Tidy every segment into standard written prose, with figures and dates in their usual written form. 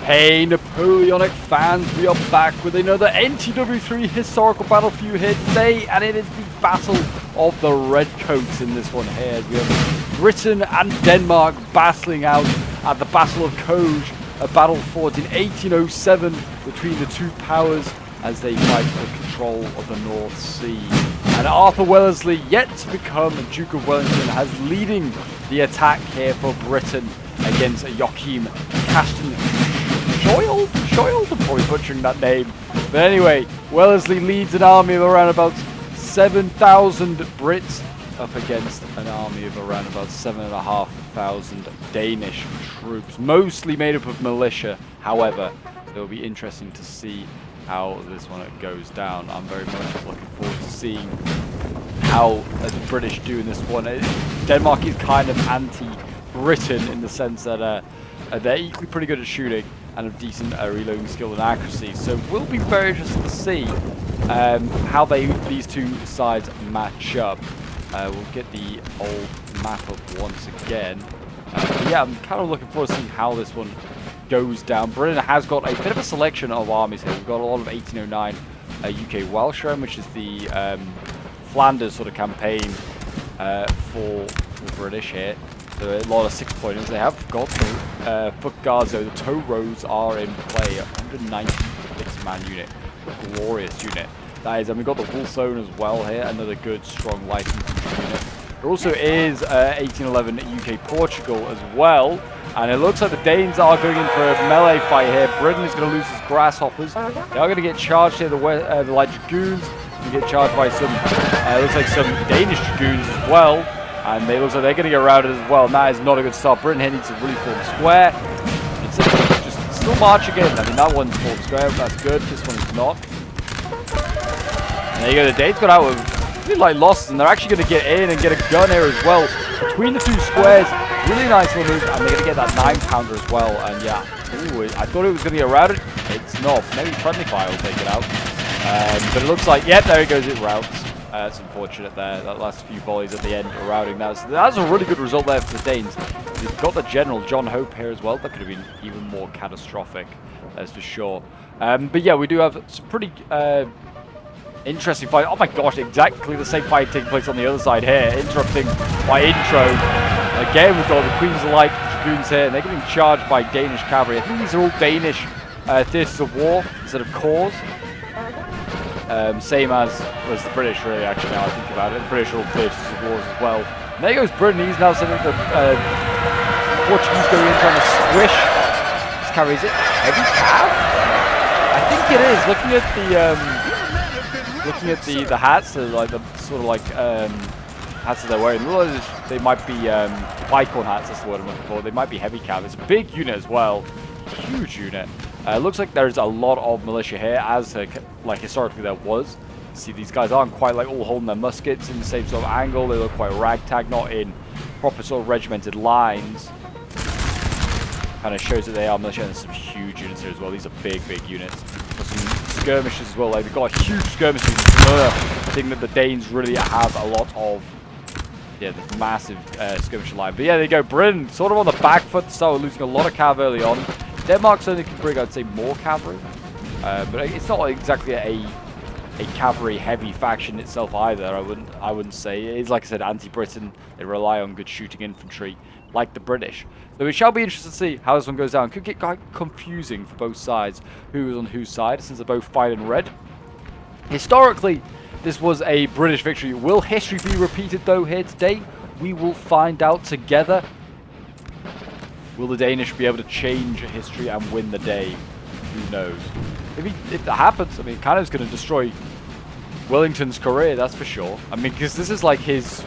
Hey Napoleonic fans, we are back with another NTW3 historical battle for you here today, and it is the Battle of the Redcoats in this one here. We have Britain and Denmark battling out at the Battle of Koge, a battle fought in 1807 between the two powers as they fight for control of the North Sea. And Arthur Wellesley, yet to become Duke of Wellington, has leading the attack here for Britain against Joachim Casten. Shoyle? I'm probably butchering that name. But anyway, Wellesley leads an army of around about 7,000 Brits up against an army of around about 7,500 Danish troops, mostly made up of militia. However, it will be interesting to see how this one goes down. I'm very much looking forward to seeing how the British do in this one. Denmark is kind of anti-Britain in the sense that they're equally pretty good at shooting and have decent reloading skill and accuracy. So we'll be very interested to see how these two sides match up. We'll get the old map up once again. But yeah, I'm kind of looking forward to seeing how this one goes down. Britain has got a bit of a selection of armies here. We've got a lot of 1809 UK Welsh, which is the Flanders sort of campaign for British here. So a lot of 6-pointers. They have got the foot guards, though. The tow roads are in play. 196-man unit. A glorious unit. That is, and we've got the Wellington as well here. Another good, strong light infantry unit. There also is 1811 UK Portugal as well. And it looks like the Danes are going in for a melee fight here. Britain is going to lose his grasshoppers. They are going to get charged here. The light dragoons will get charged by some, looks like some Danish dragoons as well. And they look like they're going to get routed as well. And that is not a good start. Britain here needs to really form square. It's just still march again. I mean, that one's formed square. That's good. This one is not. And there you go. The Danes got out with really light losses. And they're actually going to get in and get a gun here as well. Between the two squares. Really nice little move. And they're going to get that 9-pounder as well. And yeah. Ooh, I thought it was going to get routed. It's not. Maybe friendly fire will take it out. But it looks like, yep, there it goes. It routes. That's unfortunate there. That last few volleys at the end are routing. That's a really good result there for the Danes. They've got the General John Hope here as well. That could have been even more catastrophic, that's for sure. But yeah, we do have some pretty interesting fight. Oh my gosh, exactly the same fight taking place on the other side here. Interrupting my intro. Again, we've got the Queens of Light Dragoons here, and they're getting charged by Danish cavalry. I think these are all Danish theatres of war instead of corps. Same as the British, really, actually, now I think about it. The British are all theatres of wars as well. And there goes Britain. He's now sending the Portuguese going in trying to squish this cavalry. Is it heavy cav? I think it is. Looking at the hats, like the sort of like hats that they're wearing. They might be bicorn hats. That's the word I'm looking for. They might be heavy cav. It's a big unit as well. Huge unit. Looks like there's a lot of militia here, as like historically there was. See, these guys aren't quite like all holding their muskets in the same sort of angle. They look quite ragtag, not in proper sort of regimented lines. Kind of shows that they are militia. And there's some huge units here as well. These are big units. There's some skirmishes as well. Like, they've got a huge skirmish. Another thing that the Danes really have a lot of. Yeah, this massive skirmish line. But yeah, there you go. Britain sort of on the back foot to start with, losing a lot of cav early on. Denmark certainly can bring, I'd say, more cavalry, but it's not exactly a cavalry-heavy faction itself either. I wouldn't say it is, like I said, anti-Britain. They rely on good shooting infantry, like the British. So it shall be interesting to see how this one goes down. Could get quite confusing for both sides, who is on whose side, since they're both fighting red. Historically, this was a British victory. Will history be repeated though here today? We will find out together. Will the Danish be able to change history and win the day? Who knows? If that happens, I mean, kind of is going to destroy Wellington's career, that's for sure. I mean, because this is like his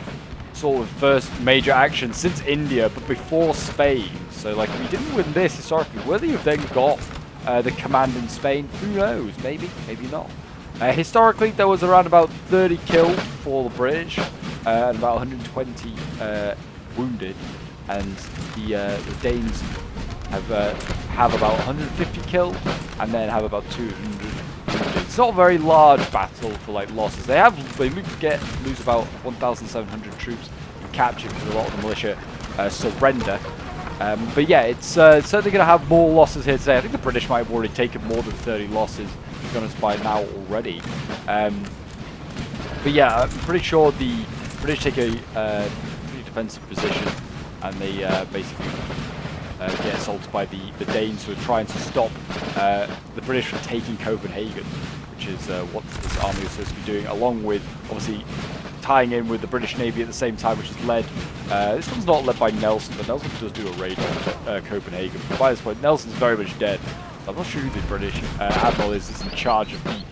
sort of first major action since India, but before Spain. So, like, if he didn't win this historically, will he have then got the command in Spain? Who knows? Maybe, maybe not. Historically, there was around about 30 killed for the British and about 120 wounded. And the Danes have about 150 killed, and then have about 200 wounded. It's not a very large battle for like losses. They lose about 1,700 troops and capture because a lot of the militia surrender. But yeah, it's certainly going to have more losses here today. I think the British might have already taken more than 30 losses, to be honest, by now already. But yeah, I'm pretty sure the British take a pretty defensive position, and they basically get assaulted by the Danes, who are trying to stop the British from taking Copenhagen, which is what this army is supposed to be doing, along with, obviously, tying in with the British Navy at the same time, which is led. This one's not led by Nelson, but Nelson does do a raid on Copenhagen. But by this point, Nelson's very much dead. I'm not sure who the British admiral is in charge of the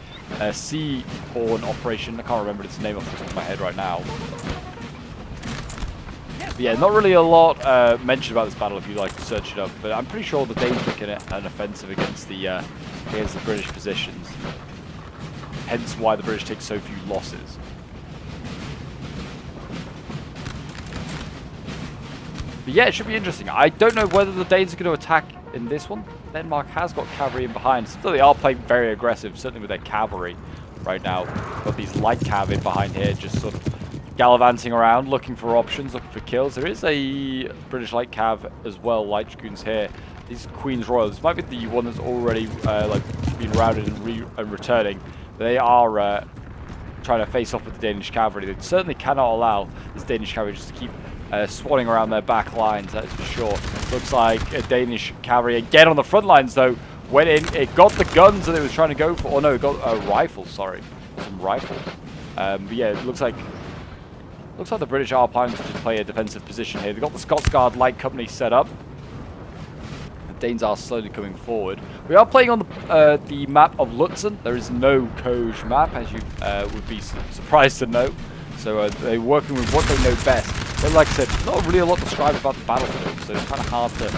Seaborne operation. I can't remember its name off the top of my head right now. But yeah, not really a lot mentioned about this battle if you like to search it up. But I'm pretty sure the Danes making an offensive against the British positions. Hence why the British take so few losses. But yeah, it should be interesting. I don't know whether the Danes are going to attack in this one. Denmark has got cavalry in behind. So they are playing very aggressive, certainly with their cavalry right now. Got these light cav in behind here, just sort of gallivanting around, looking for options, looking for kills. There is a British light cav as well, light dragoons here. These Queen's Royals. This might be the one that's already like been routed and returning. They are trying to face off with the Danish cavalry. They certainly cannot allow this Danish cavalry just to keep swanning around their back lines, that is for sure. Looks like a Danish cavalry again on the front lines, though. Went in, it got the guns that it was trying to go for. Oh no, it got rifles, sorry. Some rifles. But yeah, it looks like the British are planning to just play a defensive position here. They've got the Scots Guard Light Company set up. The Danes are slowly coming forward. We are playing on the map of Lutzen. There is no Koge map, as you would be surprised to know. So they're working with what they know best. But like I said, not really a lot to describe about the battlefield, so it's kind of hard to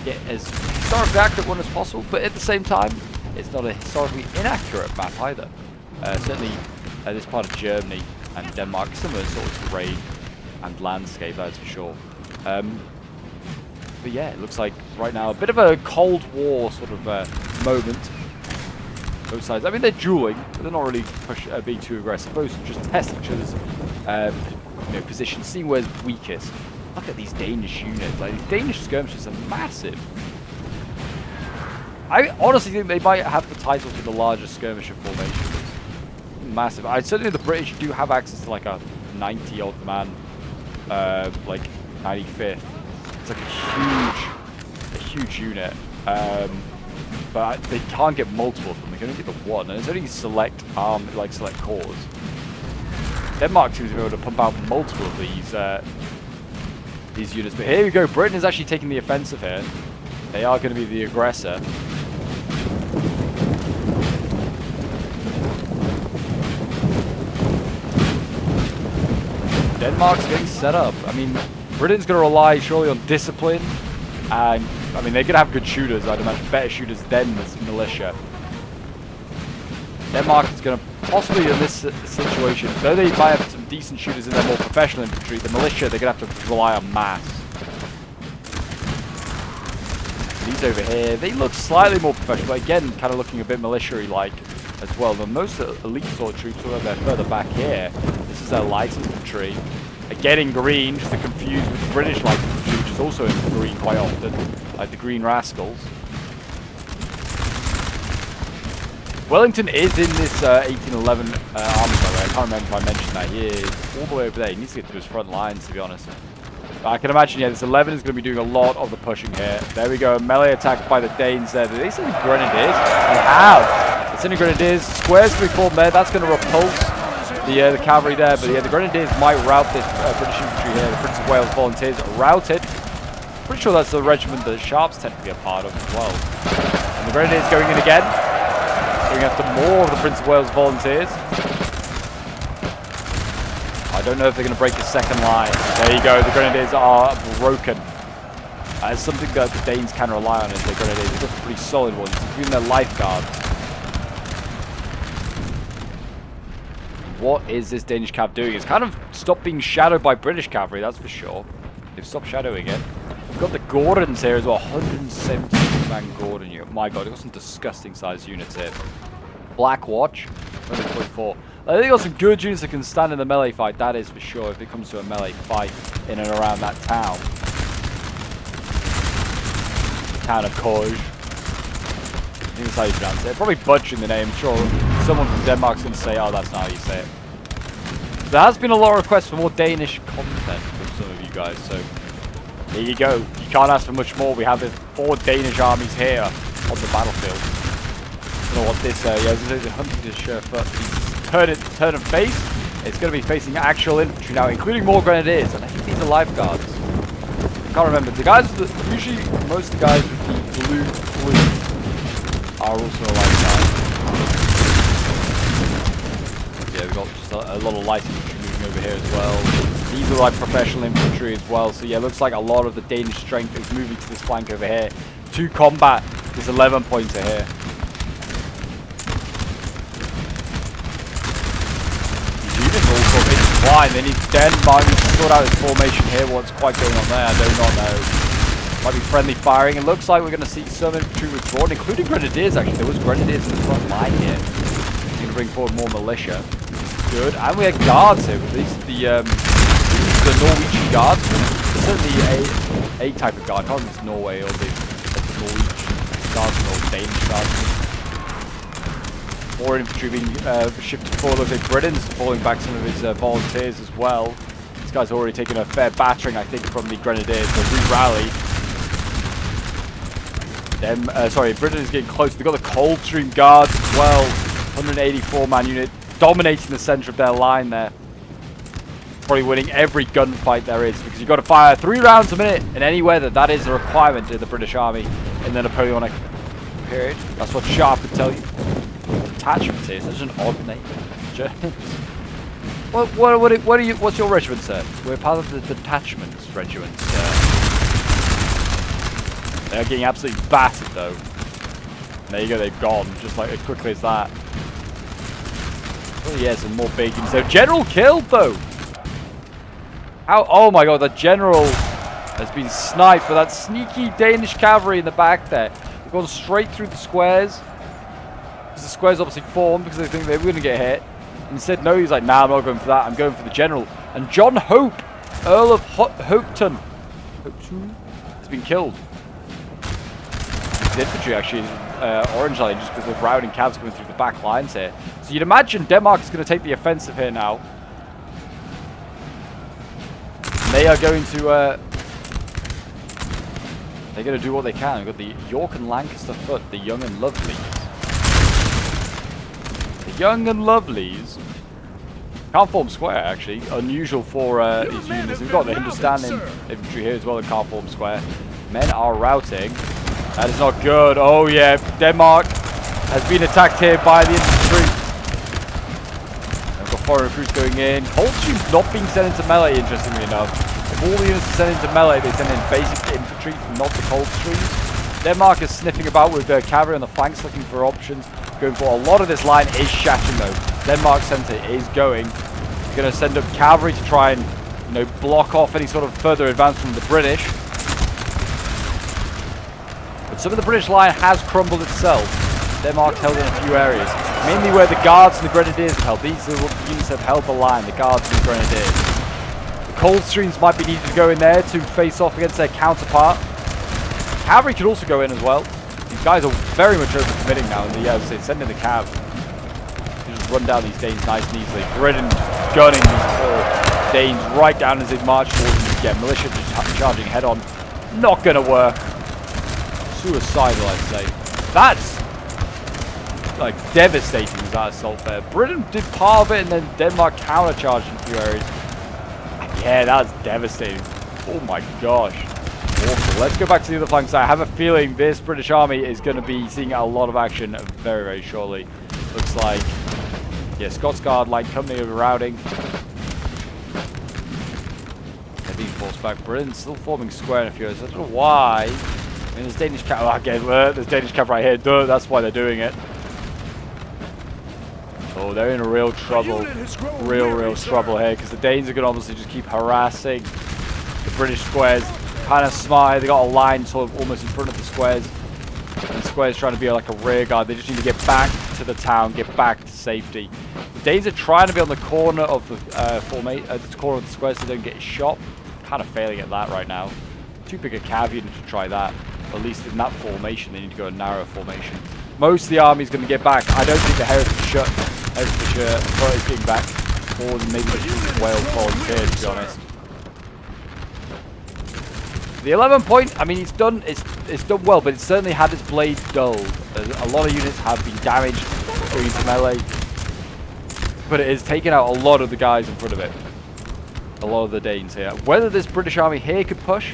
get as historically accurate one as possible. But at the same time, it's not a historically inaccurate map either. Certainly, this part of Germany and Denmark, similar sort of terrain and landscape, that's for sure. But yeah, it looks like right now a bit of a Cold War sort of moment. Both sides. I mean, they're dueling, but they're not really being too aggressive. Both just testing each other's positions, seeing where's weakest. Look at these Danish units. Like, these Danish skirmishers are massive. I honestly think they might have the title for the largest skirmisher formation. Massive. I certainly the British do have access to like a 90-odd man, like 95th. It's like a huge unit. But they can't get multiple of them. They can only get the one, and it's only select select corps. Denmark seems to be able to pump out multiple of these units. But here we go. Britain is actually taking the offensive here. They are going to be the aggressor. Denmark's getting set up. I mean, Britain's going to rely surely on discipline, and I mean they're going to have good shooters. I'd imagine better shooters than this militia. Denmark is going to possibly in this situation, though they might have some decent shooters in their more professional infantry, the militia they're going to have to rely on mass. These over here, they look slightly more professional, but again, kind of looking a bit militia-like as well. The most elite sort of troops are they're further back here. This is their light infantry. Again in green, just to confuse with the British light infantry, which is also in green quite often, like the Green Rascals. Wellington is in this 1811 army, by the way. I can't remember if I mentioned that. He is all the way over there. He needs to get to his front lines, to be honest. But I can imagine, yeah, this 11 is going to be doing a lot of the pushing here. There we go. A melee attack by the Danes there. Did they send grenadiers? They have. They're sending grenadiers. Squares to be formed there. That's going to repulse the cavalry there. But yeah, the grenadiers might rout this British infantry here. The Prince of Wales volunteers routed. Pretty sure that's the regiment that Sharp's technically a part of as well. And the grenadiers going in again. Going after more of the Prince of Wales volunteers. I don't know if they're going to break the second line. There you go, the grenadiers are broken. It's something that the Danes can rely on is their grenadiers. They've got some pretty solid ones, including their lifeguards. What is this Danish cav doing? It's kind of stopped being shadowed by British cavalry, that's for sure. They've stopped shadowing it. We've got the Gordons here as well, 170-man Gordon unit. My god, they've got some disgusting sized units here. Black Watch, 144. I think they've got some good units that can stand in the melee fight, that is for sure, if it comes to a melee fight in and around that town. town of Koge. I think that's how you pronounce it. Probably butchering the name. I'm sure someone from Denmark's going to say, oh, that's not how you say it. There has been a lot of requests for more Danish content from some of you guys, so there you go. You can't ask for much more. We have the 4 Danish armies here on the battlefield. I don't know what this, yeah, this is a hunting but he's turn of face. It's going to be facing actual infantry now, including more grenadiers, and I think these are lifeguards. I can't remember. The guys, usually most of the guys with the blue are also a lifeguard. Yeah, we've got just a lot of light infantry moving over here as well. These are like professional infantry as well, so yeah, it looks like a lot of the Danish strength is moving to this flank over here to combat this 11 pointer here. They need Denmark to sort out his formation here. What's quite going on there? I do not know. Might be friendly firing. It looks like we're going to see some infantry withdrawn, including grenadiers actually. There was grenadiers in the front line here. We're going to bring forward more militia. Good. And we have guards here. These are the Norwegian guards. Certainly a type of guard. I can't remember if it's Norway or the Norwegian guards or Danish guards. More infantry being shifted forward. Looks like Britain's falling back some of his volunteers as well. This guy's already taken a fair battering, I think, from the Grenadiers. So re-rally. Sorry, Britain is getting close. They've got the Coldstream Guards as well. 184-man unit dominating the centre of their line there. Probably winning every gunfight there is, because you've got to fire 3 rounds a minute in any weather. That is a requirement in the British Army in the Napoleonic period. That's what Sharp would tell you. Detachment here, such an odd name. What's your regiment, sir? We're part of the detachments regiment, sir. They're getting absolutely battered though. There you go, they've gone just like as quickly as that. Oh yeah, some more bacon. So general killed though. How? Oh my god, the general has been sniped for that sneaky Danish cavalry in the back there. They've gone straight through the squares. The squares obviously formed because they think they were going to get hit. Instead, no, he's like, nah, I'm not going for that. I'm going for the general. And John Hope, Earl of Hopeton, has been killed. The infantry actually is orange line just because they're routing cabs coming through the back lines here. So you'd imagine Denmark is going to take the offensive here now. And they are going to they're going to do what they can. We've got the York and Lancaster foot, the young and lovely. Young and Lovelies can't form square, actually. Unusual for these units. We've got the Hindustan infantry here as well in can't form square. Men are routing. That is not good. Oh yeah, Denmark has been attacked here by the infantry. We've got foreign recruits going in. Coldstream's not being sent into melee, interestingly enough. If all the units are sent into melee, they send in basic infantry, not the Coldstreams. Denmark is sniffing about with their cavalry on the flanks, looking for options. Going for a lot of this line is shattering though. Denmark's centre is going. They're going to send up cavalry to try and, you know, block off any sort of further advance from the British. But some of the British line has crumbled itself. Denmark's held in a few areas, mainly where the guards and the grenadiers have held. These are the units that have held the line, the guards and the grenadiers. The Coldstreams might be needed to go in there to face off against their counterpart. Cavalry could also go in as well. These guys are very much overcommitting now, and yeah, they send in the cav. You just run down these Danes nice and easily. Britain gunning these 4 Danes right down as they march towards them. Yeah, militia just charging head on. Not gonna work. Suicidal, I'd say. That's like devastating, that assault there. Britain did part of it, and then Denmark countercharged in a few areas. Yeah, that's devastating. Oh my gosh. Awful. Let's go back to the other flank side. I have a feeling this British army is going to be seeing a lot of action very, very shortly. Looks like, yeah, Scots Guard line company over routing. They're being forced back. Britain's still forming square in a few areas. I don't know why. I mean, there's Danish cav. Oh, again, there's Danish cav right here. Duh, that's why they're doing it. Oh, they're in real trouble. Real trouble here, because the Danes are going to obviously just keep harassing the British squares. Kind of smart. They got a line sort of almost in front of the squares. And the squares trying to be like a rear guard. They just need to get back to the town, get back to safety. The Danes are trying to be on the corner of the corner of the square so they don't get shot. Kind of failing at that right now. Too big a cav unit to try that. At least in that formation, they need to go a narrow formation. Most of the army is going to get back. I don't think the Herefordshire front is getting back. Or maybe just Wales volunteer, to be honest. The 11 point, I mean, it's done well, but it certainly had its blade dulled. A lot of units have been damaged going into melee, but it has taken out a lot of the guys in front of it. A lot of the Danes here. Whether this British army here could push,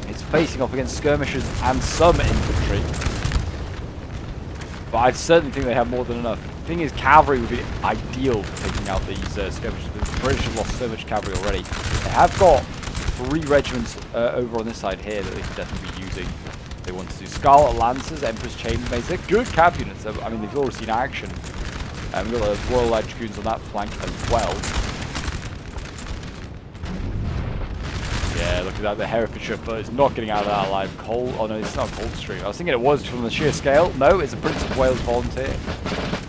it's facing off against skirmishers and some infantry. But I certainly think they have more than enough. The thing is, cavalry would be ideal for taking out these skirmishers. The British have lost so much cavalry already. They have got 3 regiments over on this side here that they can definitely be using. They want to do Scarlet Lancers, Emperor's Chambermaids. They're good cav units. I mean, they've already seen action. We've got the Royal Light Dragoons on that flank as well. Yeah, look at that. The Herefordshire foot is not getting out of that alive. Cold. Oh no, it's not Coldstream. I was thinking it was from the sheer scale. No, it's a Prince of Wales volunteer.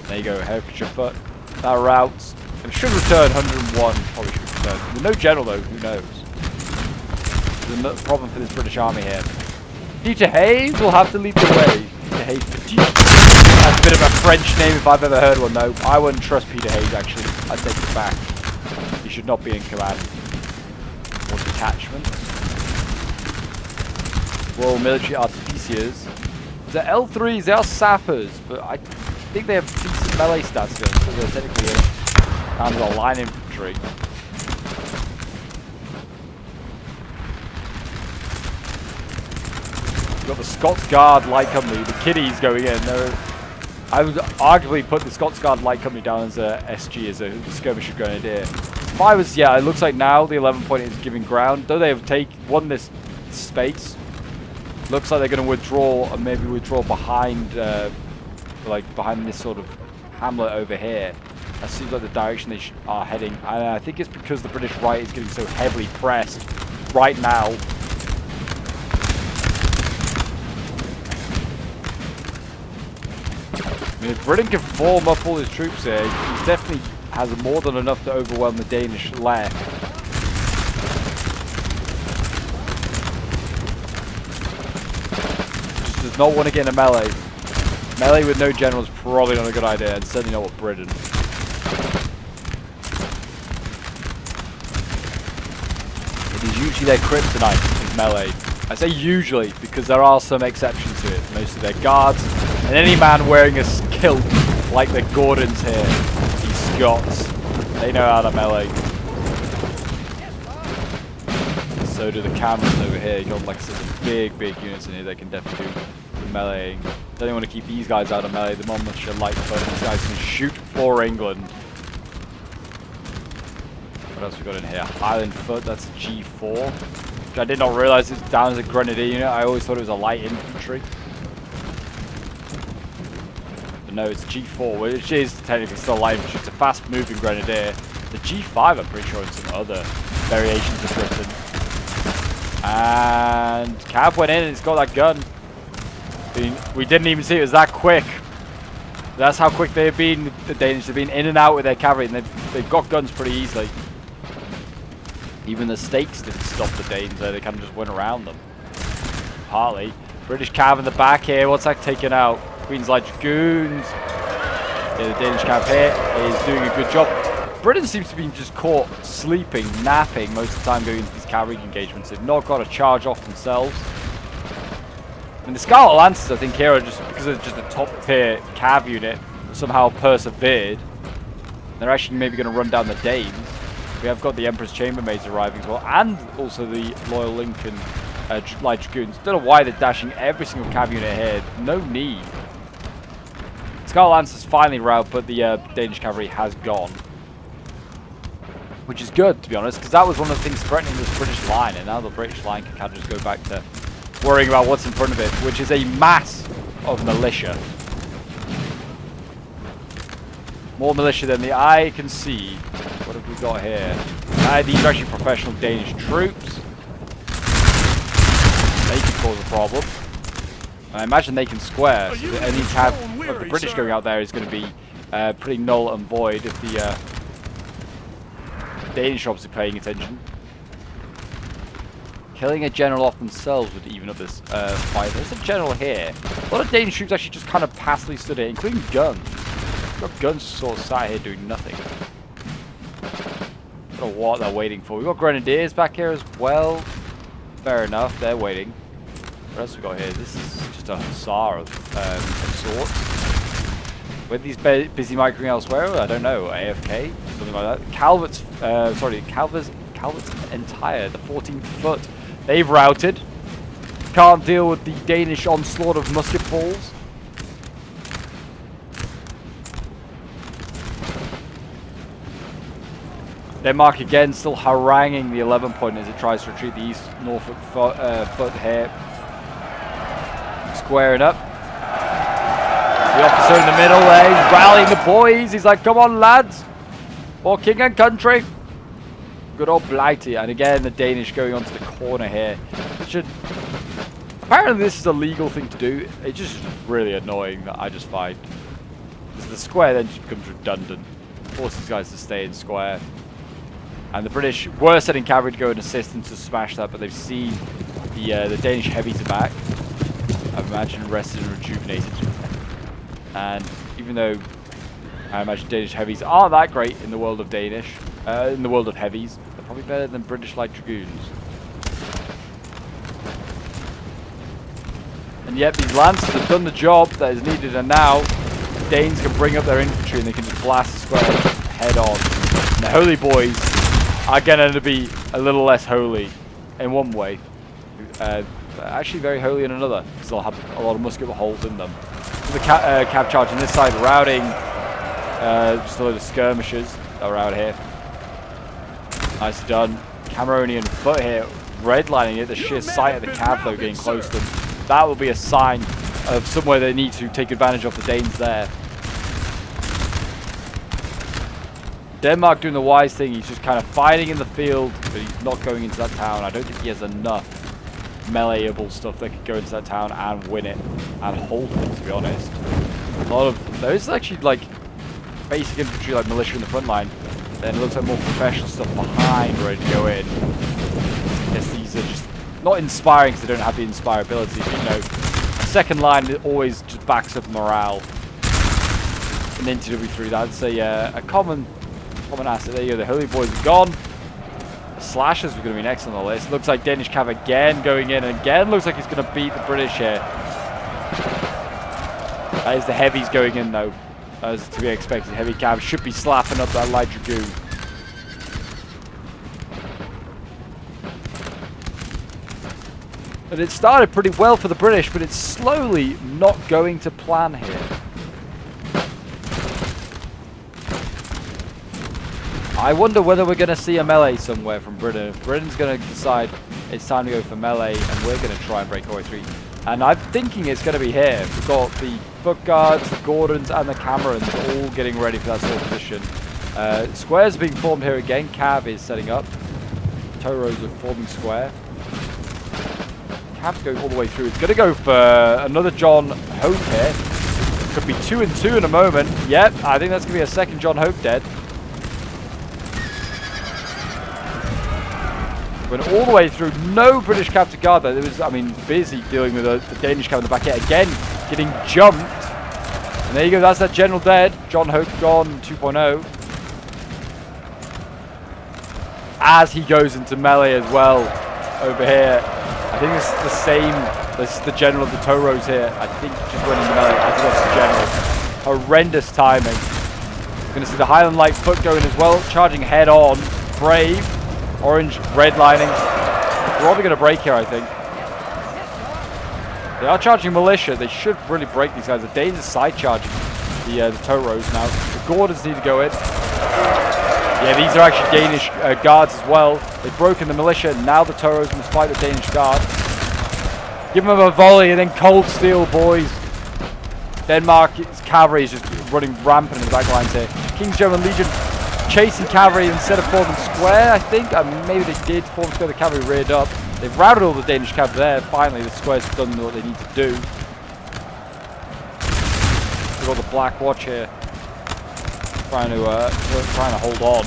There you go, Herefordshire foot. That routes. It should return 101. Probably should return. With no general though, who knows? There's a problem for this British army here. Peter Hayes will have to lead the way. Peter Hayes. That's a bit of a French name if I've ever heard one though. I wouldn't trust Peter Hayes actually. I'd take it back. He should not be in command. Or detachment. Royal Military Artificers. The L3s, they are sappers, but I think they have decent melee stats here, so they're technically down to line infantry. We've got the Scots Guard Light Company, the kiddies going in. I would arguably put the Scots Guard Light Company down as a SG, as a skirmisher grenadier. If I was, yeah, it looks like now the 11 point is giving ground. Though they have won this space, looks like they're going to withdraw, and maybe withdraw behind, behind this sort of hamlet over here. That seems like the direction they are heading. And I think it's because the British right is getting so heavily pressed right now. I mean, if Britain can form up all his troops here, he definitely has more than enough to overwhelm the Danish left. Just does not want to get in a melee. Melee with no general is probably not a good idea, and certainly not with Britain. It is usually their kryptonite, is melee. I say usually because there are some exceptions to it. Most of their guards, and any man wearing a kilt like the Gordons here, these Scots, they know how to melee. So do the Camerons over here. You got like some big units in here that can definitely do the meleeing. Don't want to keep these guys out of melee. The Monmouthshire Lightfoot, these guys can shoot for England. What else we got in here? Highland Foot, that's a G4. Which I did not realise it's down as a grenadier unit. I always thought it was a light infantry. But no, it's G4, which is technically still light infantry. It's a fast moving grenadier. The G5, I'm pretty sure, and some other variations of Britain. And Cav went in and it's got that gun. We didn't even see it was that quick. That's how quick they've been, the Danish. They've been in and out with their cavalry, and they've got guns pretty easily. Even the stakes didn't stop the Danes there, they kind of just went around them. Partly. British cav in the back here, what's that taken out? Queen's Light Dragoons. Yeah, the Danish cav here is doing a good job. Britain seems to be just caught sleeping, napping most of the time going into these cavalry engagements. They've not got to charge off themselves. And the Scarlet Lancers, I think, here are just because they're just a top tier cav unit, somehow persevered. They're actually maybe going to run down the Danes. We have got the Emperor's Chambermaids arriving as well, and also the Loyal Lincoln Light Dragoons. Don't know why they're dashing every single cav unit here. No need. Scarlet Lancers finally routed, but the Danish cavalry has gone. Which is good, to be honest, because that was one of the things threatening this British line, and now the British line can kind of just go back to worrying about what's in front of it, which is a mass of militia. More militia than the eye can see. What have we got here? These are actually professional Danish troops. They can cause a problem. I imagine they can square, so any cav of the British going out there is going to be pretty null and void if the Danish obviously paying attention. Killing a general off themselves would even up this fight. There's a general here. A lot of Danish troops actually just kind of passively stood here, including guns. We've got guns sort of sat here doing nothing. I don't know what they're waiting for. We've got grenadiers back here as well. Fair enough, they're waiting. What else we got here? This is just a hussar of sorts. With these busy microing elsewhere, I don't know, AFK, something like that. Calvert's entire, the 14th foot. They've routed. Can't deal with the Danish onslaught of musket balls. Denmark again still haranguing the 11 point as it tries to retreat the East Norfolk foot here. Squaring up. The officer in the middle there, he's rallying the boys. He's like, come on lads, for king and country. Good old Blighty. And again the Danish going onto the corner here. Apparently this is a legal thing to do. It's just really annoying that I just find. Because the square then just becomes redundant. Forces these guys to stay in square. And the British were sending cavalry to go and assist and to smash that, but they've seen the Danish heavies are back. I imagine rested and rejuvenated. And even though I imagine Danish heavies aren't that great in the world of in the world of heavies, they're probably better than British light dragoons. And yet these lancers have done the job that is needed, and now the Danes can bring up their infantry and they can just blast the square head on. And the holy boys are going to be a little less holy in one way. Actually very holy in another, because they'll have a lot of musket holes in them. The cav charge on this side routing just a load of skirmishers that are out here. Nicely done. Cameronian foot here, redlining it. The sheer sight of the cav though getting close to them. That will be a sign of somewhere they need to take advantage of the Danes there. Denmark doing the wise thing. He's just kind of fighting in the field, but he's not going into that town. I don't think he has enough meleeable stuff that could go into that town and win it and hold it, to be honest. There is actually like basic infantry like militia in the front line. Then it looks like more professional stuff behind ready to go in. I guess these are just not inspiring because they don't have the inspirability, but you know, a second line that always just backs up morale. In NTW3, that's a common asset. There you go, the Holy Boys are gone. The Slashers are going to be next on the list. Looks like Danish Cav again going in, and again looks like he's going to beat the British here. That is the heavies going in though, as to be expected. Heavy Cav should be slapping up that light dragoon. And it started pretty well for the British, but it's slowly not going to plan here. I wonder whether we're going to see a melee somewhere from Britain. If Britain's going to decide it's time to go for melee, and we're going to try and break our way through. And I'm thinking it's going to be here. We've got the Foot Guards, the Gordons, and the Camerons all getting ready for that sort of position. Squares are being formed here again. Cav is setting up. Tow rows are forming square. Cav's going all the way through. It's going to go for another John Hope here. Could be 2 and 2 in a moment. Yep, I think that's going to be a second John Hope dead. Went all the way through. No British Cav to guard there. It was, I mean, busy dealing with the Danish Cav in the back here. Again, getting jumped. And there you go. That's that general dead. John Hope gone 2.0. As he goes into melee as well over here. I think this is the same. This is the general of the tow rows here. I think he just went into melee. I think that's the general. Horrendous timing. We're going to see the Highland Light Foot going as well. Charging head on. Brave. Orange redlining. We're probably going to break here, I think. They are charging militia. They should really break these guys. The Danes are side charging the tow rows now. The Gordons need to go in. Yeah, these are actually Danish guards as well. They've broken the militia. Now the tow rows must fight the Danish guard. Give them a volley and then cold steel, boys. Denmark's cavalry is just running rampant in the back lines here. King's German Legion chasing cavalry instead of forming square, I think. Maybe they did form square, the cavalry reared up. They've routed all the Danish cav there. Finally, the square's done what they need to do. We've got the Black Watch here. Trying to hold on.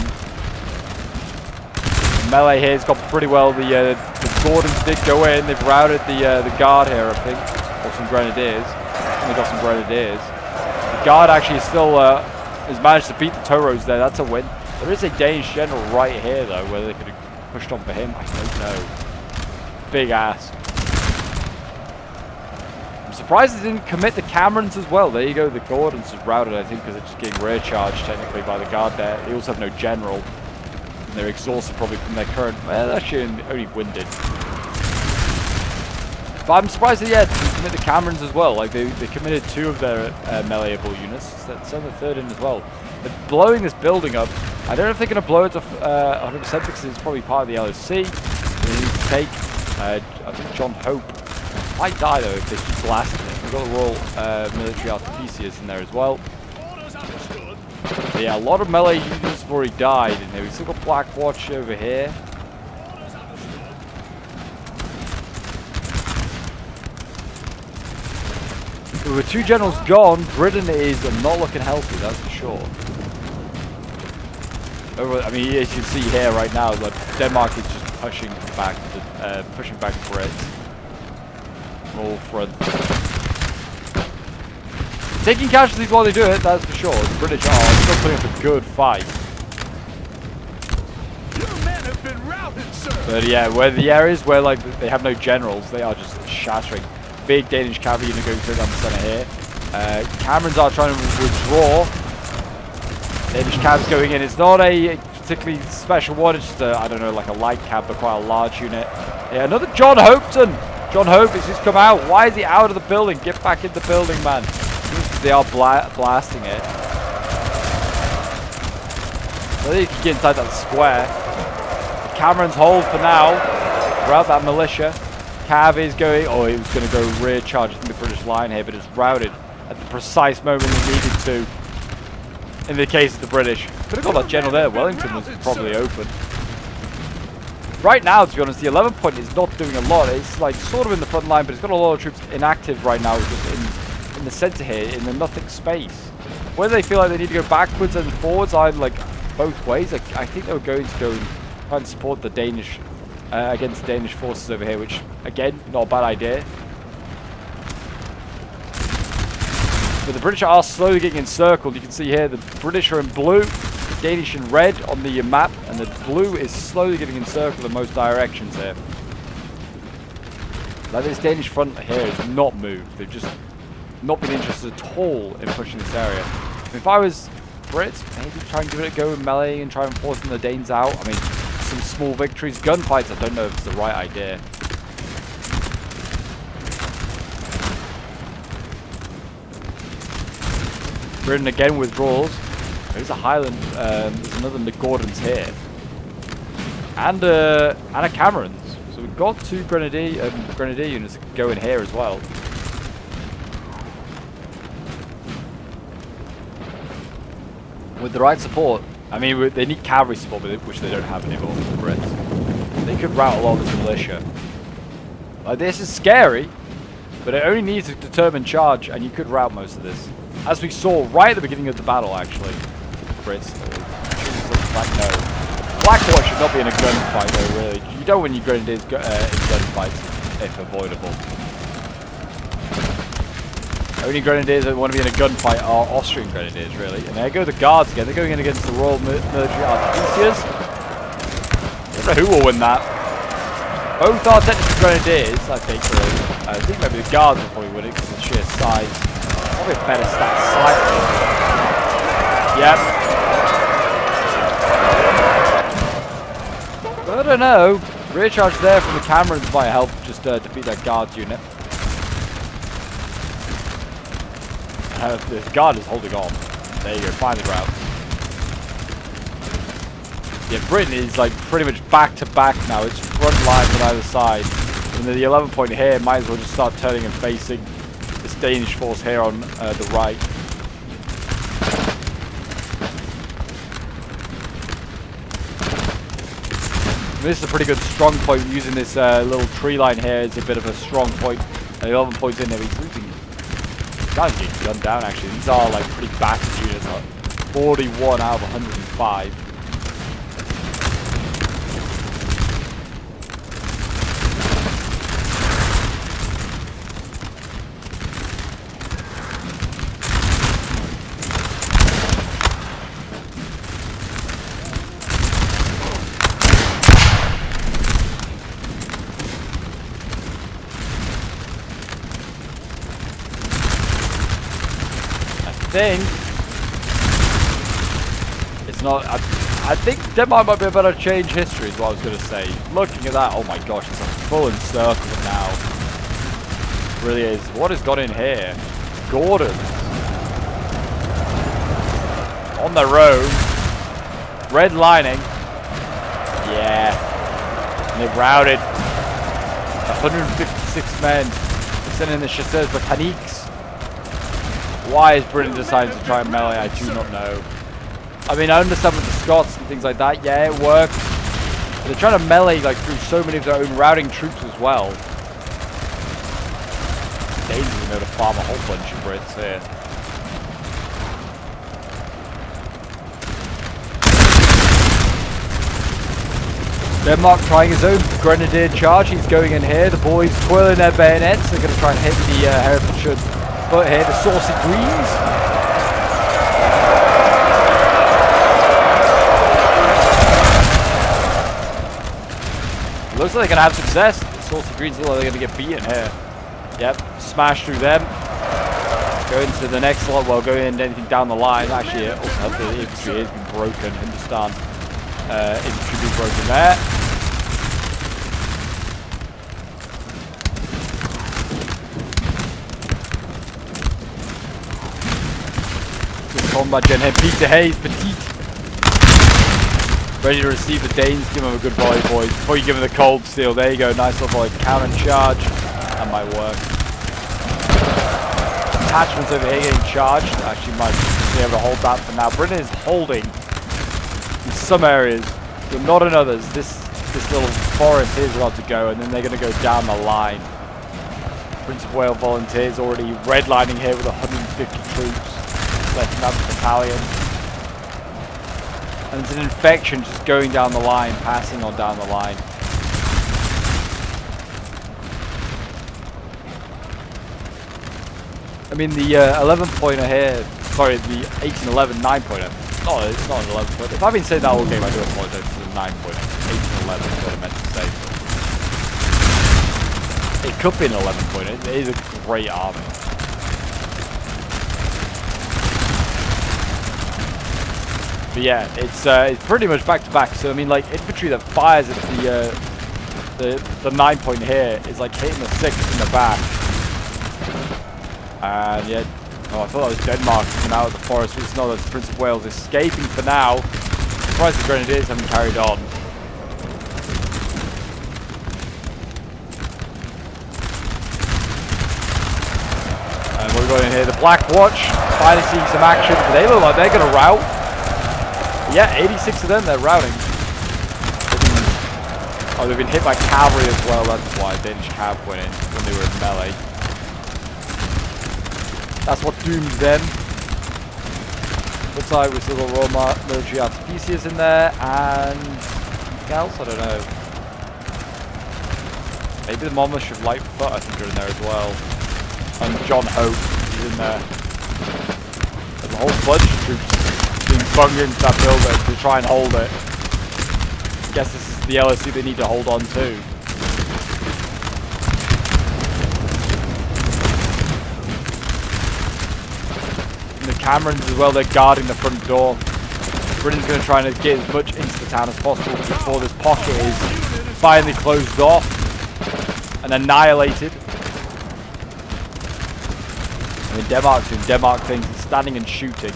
Melee here has got pretty well the Gordons did go in. They've routed the guard here, I think, or some grenadiers. And they got some grenadiers. The guard actually still has managed to beat the Toros there. That's a win. There is a Danish general right here, though, whether they could have pushed on for him, I don't know. Big ass. I'm surprised they didn't commit the Camerons as well. There you go, the Gordons is routed, I think, because they're just getting rear charged technically by the guard there. They also have no general. And they're exhausted probably from their current... Well, actually only winded. But I'm surprised that, yeah, they commit the Camerons as well. Like, they committed 2 of their meleeable units. So send the 3rd in as well. They're blowing this building up. I don't know if they're going to blow it to 100% because it's probably part of the LOC. They need to take, I think, John Hope. Might die, though, if they keep blasting it. We've got the Royal Military Artificers in there as well. But yeah, a lot of melee units have already died in there. We've still got Black Watch over here. With 2 generals gone, Britain is not looking healthy, that's for sure. I mean, as you can see here right now, like, Denmark is just pushing back the Brits. All fronts. Taking casualties while they do it, that's for sure. The British are still putting up a good fight. Your men have been routed, sir. But yeah, where the areas where like they have no generals, they are just shattering. Big Danish cavalry unit going through down the center here. Camerons are trying to withdraw. Danish cabs going in. It's not a particularly special one. It's just a, I don't know, like a light cab, but quite a large unit. Yeah, another John Hopeton. John Hope has just come out. Why is he out of the building? Get back in the building, man. They are blasting it. I think you can get inside that square. The Camerons hold for now. Rout that militia. Cav is going... Oh, he was going to go rear charge in the British line here, but it's routed at the precise moment they needed to. In the case of the British. Could have got that general there. Wellington was probably open. Right now, to be honest, the 11 point is not doing a lot. It's like sort of in the front line, but it's got a lot of troops inactive right now, just in the center here, in the nothing space. Whether they feel like they need to go backwards and forwards, I like both ways. I think they were going to go and try and support the Danish against Danish forces over here, which again, not a bad idea. But the British are slowly getting encircled. You can see here the British are in blue, the Danish in red on the map, and the blue is slowly getting encircled in most directions here. Like this Danish front here has not moved. They've just not been interested at all in pushing this area. If I was Brits, maybe try and give it a go with melee and try and force the Danes out. I mean, some small victories. Gunfights, I don't know if it's the right idea. Britain again withdraws. There's a Highland, there's another Gordons here. And a Camerons. So we've got 2 grenadier units that can go in here as well. With the right support, I mean, they need cavalry support, which they don't have anymore, the Brits. They could rout a lot of this militia. Like, this is scary, but it only needs a determined charge, and you could rout most of this. As we saw right at the beginning of the battle, actually. Brits. No. Blackwatch should not be in a gunfight, though, really. You don't win your grenadiers in gunfights, if avoidable. Only grenadiers that want to be in a gunfight are Austrian grenadiers, really. And there go the guards again. They're going in against the Royal Military Artificers. I don't know who will win that. Both are technically grenadiers, I think. I think maybe the guards will probably win it because of the sheer size. Probably a better stat slightly. Yep. But I don't know. Rear charge there from the Camerons might help just defeat that guards unit. The guard is holding on. There you go, find the route. Yeah, Britain is like pretty much back to back now. It's front lines on either side. And then the 11 point here might as well just start turning and facing this Danish force here on the right. This is a pretty good strong point. Using this little tree line here is a bit of a strong point. 11 points in there, he's losing. Guys getting gunned down actually. These are like pretty battered units. Like 41 out of 105. think it's not. I think Denmark might be able to change history, is what I was going to say. Looking at that, oh my gosh, it's a full encirclement now. It really is. What has got in here? Gordon. On their own. Red lining. Yeah. And they've routed 156 men. Sending the chasseurs botaniques. Why is Britain deciding to try and melee? I do not know. I mean, I understand with the Scots and things like that. Yeah, it works. But they're trying to melee like through so many of their own routing troops as well. Danes are going to farm a whole bunch of Brits here. Denmark trying his own grenadier charge. He's going in here. The boys twirling their bayonets. They're going to try and hit the Herefordshire foot here. The saucy greens. Looks like they're going to have success. The saucy greens look like they're going to get beaten here. Yep, smash through them. Go into the next lot. Well, going into anything down the line. Actually, also help the infantry has been broken. Hindustan infantry being broken there. Good combat gen here. Peter Hayes, Petite. Ready to receive the Danes. Give them a good volley, boys. Before you give them the cold steel. There you go. Nice little volley. Counter charge. That might work. Attachments over here getting charged. Actually might be able to hold that for now. Britain is holding in some areas, but not in others. This little forest is about to go, and then they're going to go down the line. Prince of Wales volunteers already redlining here with 150 troops. Left up the battalion. And it's an infection just going down the line, passing on down the line. I mean, the 11-pointer here, sorry, the 18-11 9-pointer. No, it's not an 11-pointer. If I've been saying that all game, I do apologize. It's a 9-pointer. 18-11 is what I meant to say. It could be an 11-pointer. It is a great army. But yeah, it's pretty much back to back. So I mean, like infantry that fires at the 9-point here is like hitting the 6 in the back. And yeah, oh, I thought that was Denmark coming out of the forest, but it's not. That's Prince of Wales escaping for now. Surprised the Grenadiers haven't carried on. And we're going in here. The Black Watch finally seeing some action. They look like they're going to rout. Yeah, 86 of them, they're routing. They've been hit by cavalry as well. That's why Danish cav went in when they were in melee. That's what doomed them. Looks like we still got Royal Military Artificers in there, and anything else? I don't know. Maybe the Monmouth of Lightfoot, I think, are in there as well. And John Hope is in there. There's a whole bunch of troops being bunged into that building to try and hold it. Guess this is the LSC they need to hold on to. Camerons as well, they're guarding the front door. Britain's going to try and get as much into the town as possible before this pocket is finally closed off and annihilated. I mean, Denmark's doing Denmark things, standing and shooting.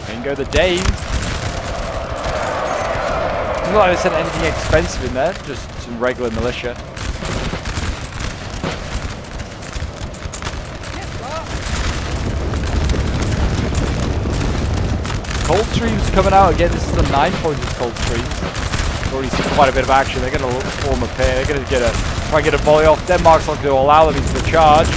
In go the Danes. It's not like they sent anything expensive in there, just some regular militia. Coldstream's coming out again. This is the 9-pointed Coldstream. We've already seen quite a bit of action. They're going to form a pair. They're going to try and get a volley off. Denmark's not going to allow them into the charge.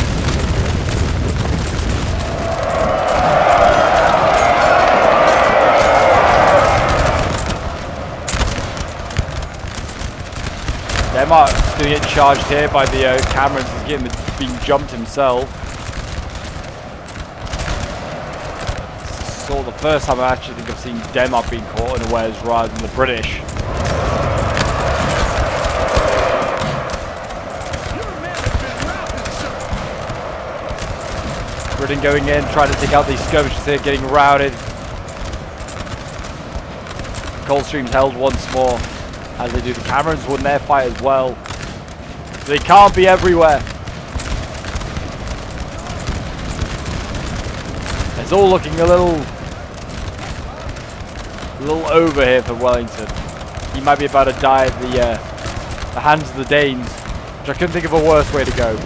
Denmark's going to get charged here by the Camerons. He's being jumped himself. So the first time I actually think I've seen Denmark being caught unawares rather than the British. Britain going in, trying to take out these skirmishers here, getting routed. Coldstream's held once more, as they do. The Camerons won their fight as well. They can't be everywhere. It's all looking a little over here for Wellington. He might be about to die at the hands of the Danes, which I couldn't think of a worse way to go.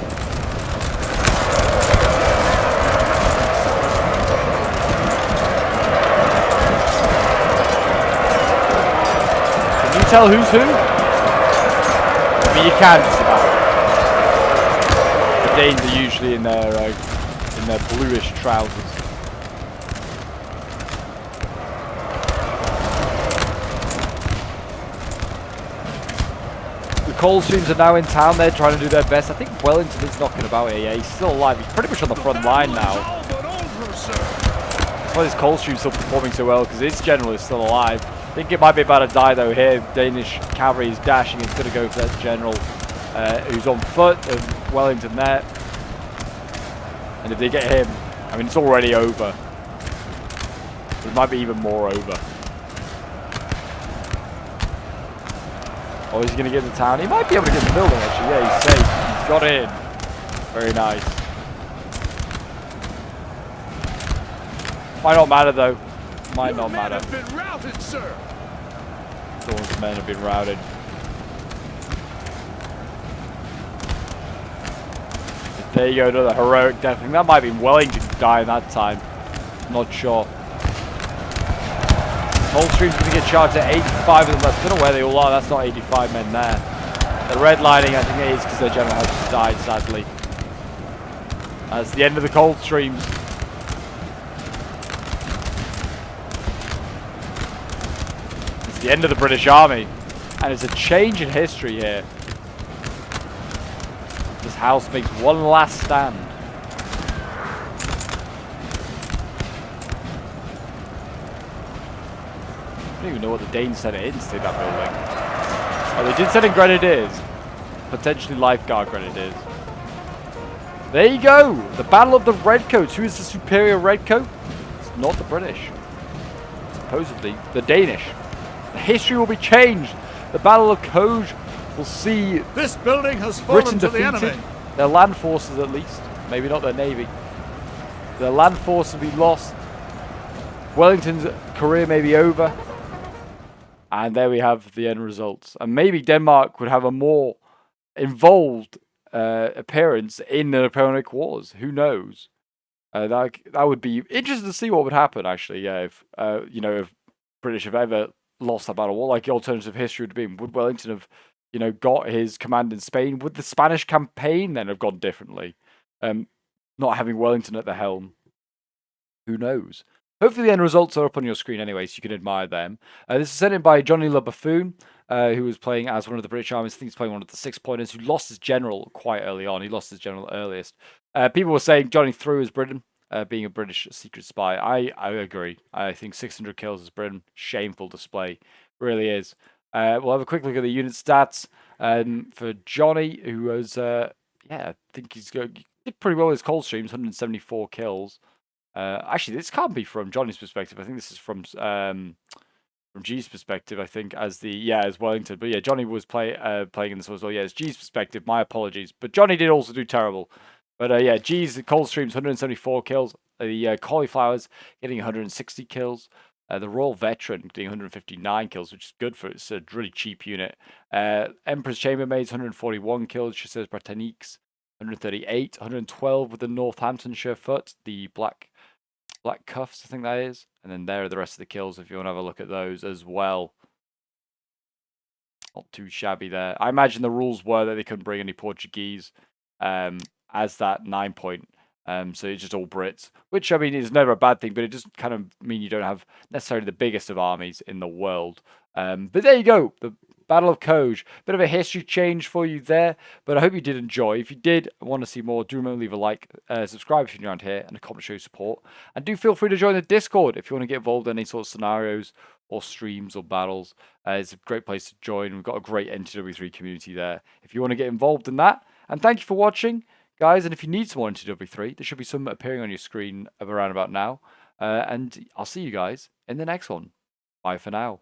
Can you tell who's who? I mean, you can just about. The Danes are usually in their bluish trousers. Coldstreams are now in town. They're trying to do their best. I think Wellington is knocking about here. Yeah, he's still alive. He's pretty much on the front line now. That's why this Coldstream's still performing so well, because his general is still alive. I think it might be about to die though here. Danish cavalry is dashing. It's going to go for that general who's on foot, and Wellington there. And if they get him, I mean, it's already over. It might be even more over. Oh, is he going to get in the town? He might be able to get in the building, actually. Yeah, he's safe. He's got in. Very nice. Might not matter, though. Might not matter. Have been routed, sir. Dawn's men have been routed. There you go, another heroic death. I think that might be Wellington dying that time. Not sure. Coldstream's going to get charged at 85 of them left. I don't know where they all are. That's not 85 men there. The redlining, I think it is because their general has just died, sadly. That's the end of the Coldstreams. It's the end of the British Army. And it's a change in history here. This house makes one last stand. I don't even know what the Danes sent in to take that building. Oh, they did send in grenadiers. Potentially lifeguard grenadiers. There you go. The Battle of the Redcoats. Who is the superior redcoat? It's not the British. Supposedly the Danish. The history will be changed. The Battle of Koge will see This building has fallen Britain to the defeated. enemy. Their land forces, at least. Maybe not their navy. Their land force will be lost. Wellington's career may be over. And there we have the end results. And maybe Denmark would have a more involved appearance in the Napoleonic Wars. Who knows? That would be interesting to see what would happen, actually. Yeah, if if British have ever lost that battle, what like the alternative history would be? Would Wellington have, got his command in Spain? Would the Spanish campaign then have gone differently? Not having Wellington at the helm. Who knows? Hopefully the end results are up on your screen anyway, so you can admire them. This is sent in by Johnny Le Buffoon, who was playing as one of the British armies. I think he's playing one of the 6-pointers, who lost his general quite early on. He lost his general earliest. People were saying Johnny threw as Britain, being a British secret spy. I agree. I think 600 kills as Britain, shameful display. Really is. We'll have a quick look at the unit stats for Johnny, who was, I think he did pretty well with his Coldstreams, 174 kills. Actually, this can't be from Johnny's perspective. I think this is from G's perspective. I think as Wellington. But yeah, Johnny was playing in this as well. Yeah, it's G's perspective. My apologies. But Johnny did also do terrible. But G's Coldstreams 174 kills. The Cauliflowers getting 160 kills. The Royal Veteran getting 159 kills, which is good for it's a really cheap unit. Emperor's Chambermaids 141 kills. She says Britanniques 138, 112 with the Northamptonshire Foot, the black cuffs, I think that is. And then there are the rest of the kills if you want to have a look at those as well. Not too shabby there. I imagine the rules were that they couldn't bring any Portuguese as that 9-point. So it's just all Brits, which I mean is never a bad thing, but it does kind of mean you don't have necessarily the biggest of armies in the world. But there you go. The Battle of Koge. Bit of a history change for you there, but I hope you did enjoy. If you did want to see more, do remember to leave a like, subscribe if you're new around here, and a comment to show your support. And do feel free to join the Discord if you want to get involved in any sort of scenarios or streams or battles. It's a great place to join. We've got a great NTW3 community there if you want to get involved in that. And thank you for watching. guys. And if you need some more NTW3, there should be some appearing on your screen around about now. And I'll see you guys in the next one. Bye for now.